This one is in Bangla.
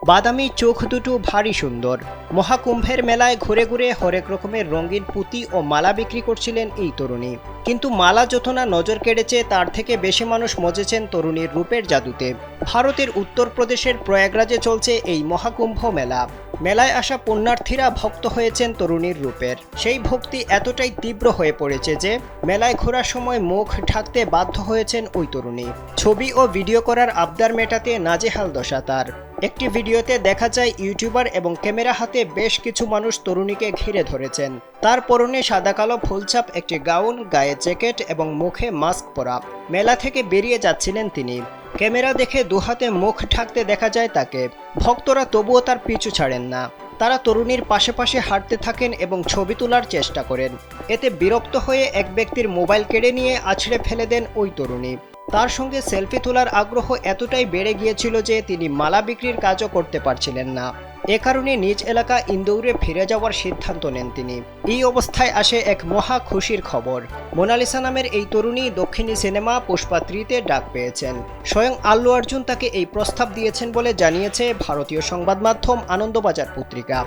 বাদামি চোখ দুটো ভারী সুন্দর। মহাকুম্ভের মেলায় ঘুরে ঘুরে হরেক রকমের রঙিন পুঁতি ও মালা বিক্রি করছিলেন এই তরুণী। কিন্তু মালা যত না নজর কেড়েছে, তার থেকে বেশি মানুষ মজেছেন তরুণীর রূপের জাদুতে। ভারতের উত্তরপ্রদেশের প্রয়াগরাজে চলছে এই মহাকুম্ভ মেলা। মেলায় আসা পুণ্যার্থীরা ভক্ত হয়েছেন তরুণীর রূপের। সেই ভক্তি এতটাই তীব্র হয়ে পড়েছে যে মেলায় ঘোরার সময় মুখ ঢাকতে বাধ্য হয়েছেন ওই তরুণী। ছবি ও ভিডিও করার আবদার মেটাতে নাজেহাল দশা তার। একটি ভিডিওতে দেখা যায় ইউটিউবার এবং ক্যামেরা হাতে বেশ কিছু মানুষ তরুণীকে ঘিরে ধরেছেন। তার পরনে সাদা কালো ফুলছাপ একটি গাউন, গায়ে জ্যাকেট এবং মুখে মাস্ক পরা। মেলা থেকে বেরিয়ে যাচ্ছিলেন তিনি। ক্যামেরা দেখে দুহাতে মুখ ঢাকতে দেখা যায় তাকে। ভক্তরা তবুও তার পিছু ছাড়েন না। তারা তরুণীর পাশে পাশে হাঁটতে থাকেন এবং ছবি তোলার চেষ্টা করেন। এতে বিরক্ত হয়ে এক ব্যক্তির মোবাইল কেড়ে নিয়ে আছড়ে ফেলে দেন ওই তরুণী। তার সঙ্গে সেলফি তোলার আগ্রহ এতটাই বেড়ে গিয়েছিল যে তিনি মালা বিক্রির কাজও করতে পারছিলেন না। এ কারণে নিজ এলাকা ইন্দোরে ফিরে যাওয়ার সিদ্ধান্ত নেন তিনি। এই অবস্থায় আসে এক মহা খুশির খবর। মোনালিসা নামের এই তরুণী দক্ষিণী সিনেমা পুষ্পা 3-তে ডাক পেয়েছেন। স্বয়ং আল্লু অর্জুন তাকে এই প্রস্তাব দিয়েছেন বলে জানিয়েছে ভারতীয় সংবাদ মাধ্যম আনন্দবাজার পত্রিকা।